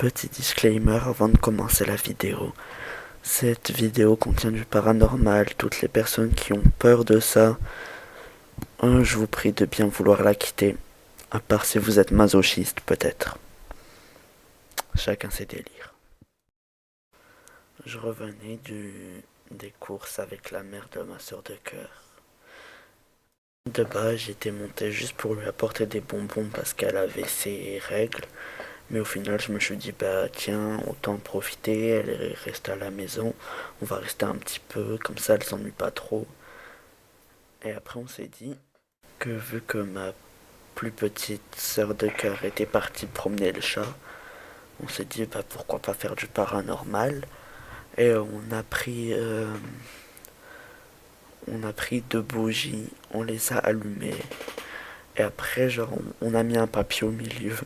Petit disclaimer avant de commencer la vidéo. Cette vidéo contient du paranormal. Toutes les personnes qui ont peur de ça, je vous prie de bien vouloir la quitter. À part si vous êtes masochiste, peut-être. Chacun ses délires. Je revenais des courses avec la mère de ma soeur de cœur. De base, j'étais monté juste pour lui apporter des bonbons parce qu'elle avait ses règles. Mais au final, je me suis dit, bah tiens, autant en profiter, elle est restée à la maison, on va rester un petit peu, comme ça elle s'ennuie pas trop. Et après, on s'est dit que vu que ma plus petite sœur de cœur était partie promener le chat, on s'est dit, bah pourquoi pas faire du paranormal. Et on a pris deux bougies, on les a allumées. Et après, genre, on a mis un papier au milieu.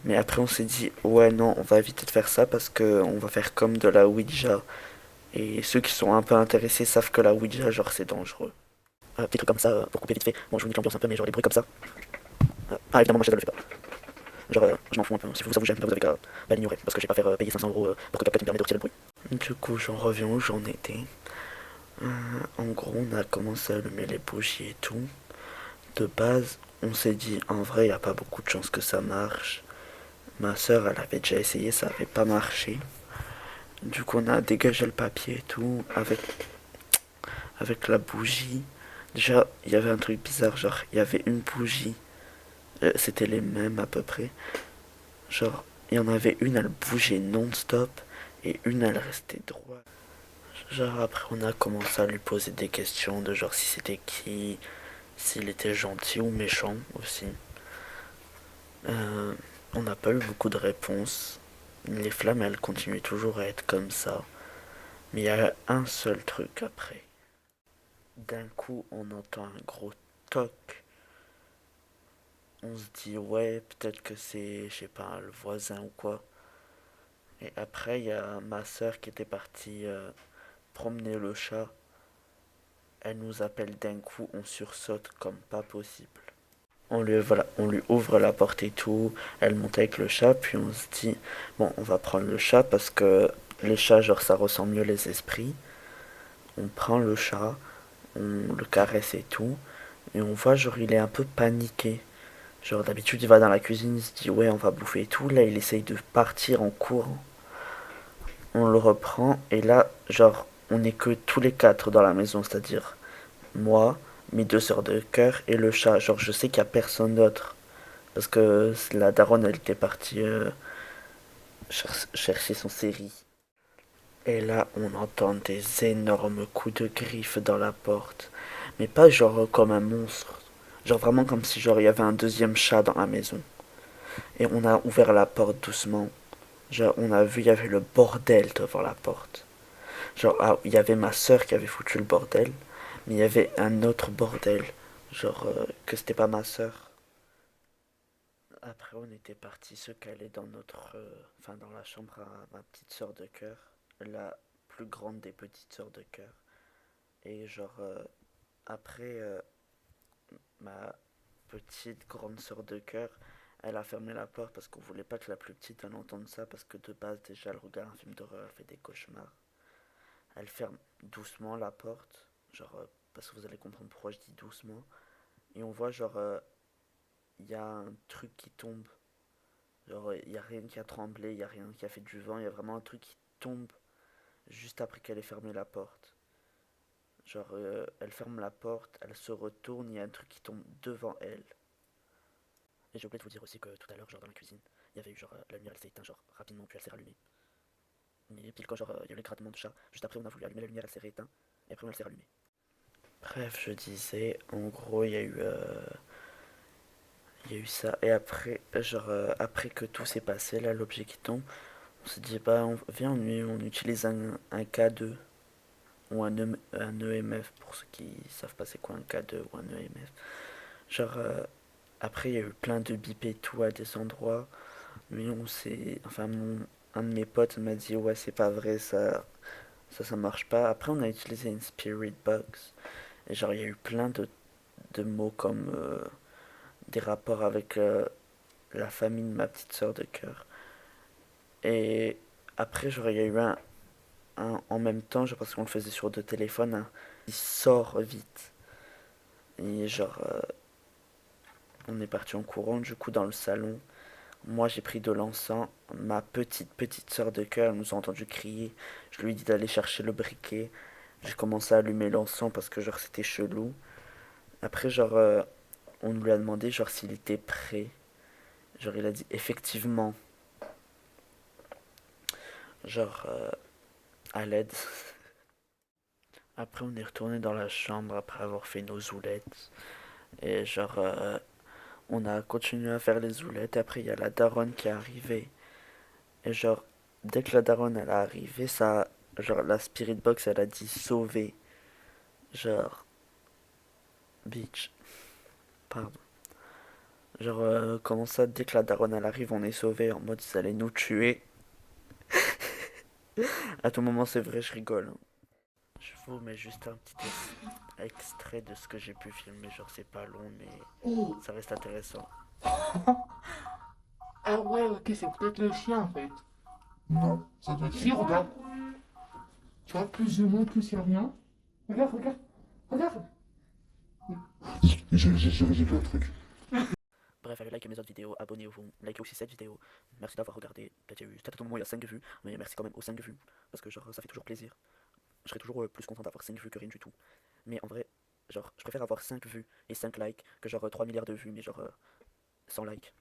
Mais après, on s'est dit, ouais, non, on va éviter de faire ça parce que on va faire comme de la Ouija. Et ceux qui sont un peu intéressés savent que la Ouija, genre, c'est dangereux. Petit truc comme ça, pour couper vite fait. Bon, je vous nique l'ambiance un peu, mais genre, les bruits comme ça. Évidemment, moi, je ne le fais pas. Genre, je m'en fous un peu. Si vous j'aime, vous avez qu'à l'ignorer. Parce que je vais pas faire payer 500 € pour que quelqu'un me permette de retirer le bruit. Du coup, j'en reviens où j'en étais. En gros, on a commencé à allumer les bougies et tout. De base, on s'est dit, en vrai, il n'y a pas beaucoup de chances que ça marche. Ma soeur, elle avait déjà essayé, ça avait pas marché. Du coup, on a dégagé le papier et tout, avec la bougie. Déjà, il y avait un truc bizarre, genre, il y avait une bougie, c'était les mêmes à peu près. Genre, il y en avait une, elle bougeait non-stop, et une, elle restait droite. Genre, après, on a commencé à lui poser des questions de genre si c'était qui, s'il était gentil ou méchant aussi. Euh, on n'a pas eu beaucoup de réponses. Les flammes, elles continuent toujours à être comme ça. Mais il y a un seul truc après. D'un coup, on entend un gros toc. On se dit, ouais, peut-être que c'est, je sais pas, le voisin ou quoi. Et après, il y a ma soeur qui était partie promener le chat. Elle nous appelle d'un coup, on sursaute comme pas possible. On lui ouvre la porte et tout. Elle monte avec le chat, puis on se dit, bon, on va prendre le chat parce que les chats, genre, ça ressent mieux les esprits. On prend le chat, on le caresse et tout. Et on voit, genre, il est un peu paniqué. Genre, d'habitude, il va dans la cuisine, il se dit, ouais, on va bouffer et tout. Là, il essaye de partir en courant. On le reprend, et là, genre, on n'est que tous les quatre dans la maison, c'est-à-dire moi, mes deux sœurs de cœur et le chat. Genre, je sais qu'il n'y a personne d'autre. Parce que la daronne, elle était partie chercher son série. Et là, on entend des énormes coups de griffes dans la porte. Mais pas genre comme un monstre. Genre vraiment comme si genre il y avait un deuxième chat dans la maison. Et on a ouvert la porte doucement. Genre on a vu, il y avait le bordel devant la porte. Genre il y avait ma soeur qui avait foutu le bordel. Mais il y avait un autre bordel. Genre que c'était pas ma soeur. Après on était parti se caler dans enfin dans la chambre à ma petite soeur de cœur. La plus grande des petites sœurs de cœur. Et genre après ma petite grande sœur de cœur, elle a fermé la porte parce qu'on voulait pas que la plus petite elle entende ça parce que de base déjà elle regarde un film d'horreur, elle fait des cauchemars. Elle ferme doucement la porte, genre parce que vous allez comprendre pourquoi je dis doucement. Et on voit genre il y a un truc qui tombe. Genre il y a rien qui a tremblé, il y a rien qui a fait du vent, il y a vraiment un truc qui tombe juste après qu'elle ait fermé la porte. Genre elle ferme la porte, elle se retourne, il y a un truc qui tombe devant elle. Et j'ai oublié de vous dire aussi que tout à l'heure, genre dans la cuisine, il y avait eu genre la lumière elle s'est éteinte genre rapidement puis elle s'est rallumée. Mais pile quand genre il y a eu les grattements de chat, juste après on a voulu allumer la lumière, elle s'est rééteinte et après elle s'est rallumée. Bref, je disais, en gros il y a eu ça et après genre après que tout s'est passé là l'objet qui tombe, on s'est dit bah viens on utilise un K2 ou un EMF pour ceux qui savent pas c'est quoi un K2 ou un EMF. Genre après il y a eu plein de bip et tout à des endroits. Mais on s'est. Enfin, un de mes potes m'a dit, ouais, c'est pas vrai, ça marche pas. Après, on a utilisé une Spirit Box. Et genre, il y a eu plein de mots comme des rapports avec la famille de ma petite soeur de cœur. Et après, genre, il y a eu en même temps, je pense qu'on le faisait sur deux téléphones, il sort vite. Et genre, on est parti en courant, du coup, dans le salon. Moi, j'ai pris de l'encens. Ma petite sœur de cœur, elle nous a entendu crier. Je lui ai dit d'aller chercher le briquet. J'ai commencé à allumer l'encens parce que, genre, c'était chelou. Après, genre, on lui a demandé, genre, s'il était prêt. Genre, il a dit effectivement. Genre, à l'aide. Après, on est retourné dans la chambre après avoir fait nos zoulettes. Et genre, on a continué à faire les zoulettes. Après, il y a la daronne qui est arrivée. Et genre, dès que la daronne elle est arrivée, ça, genre, la spirit box elle a dit sauver. Genre, bitch, pardon. Genre, comment ça, dès que la daronne elle arrive, on est sauvé en mode ils allaient nous tuer. À tout moment, c'est vrai, je rigole, hein. Je vous mets juste un petit extrait de ce que j'ai pu filmer. Genre, c'est pas long, mais Oh, ça reste intéressant. ah ouais, ok, c'est peut-être le chien en fait. Non, ça doit être. Si, regarde. Tu vois, plus de monde, plus y a rien. Regarde, regarde, regarde. J'ai vu un truc. Bref, allez liker mes autres vidéos, abonnez-vous, likez aussi cette vidéo. Merci d'avoir regardé. Peut-être à un moment il y a 5 vues, mais merci quand même aux 5 vues. Parce que genre ça fait toujours plaisir. Je serais toujours plus content d'avoir 5 vues que rien du tout. Mais en vrai, genre je préfère avoir 5 vues et 5 likes que genre 3 milliards de vues, mais genre sans likes.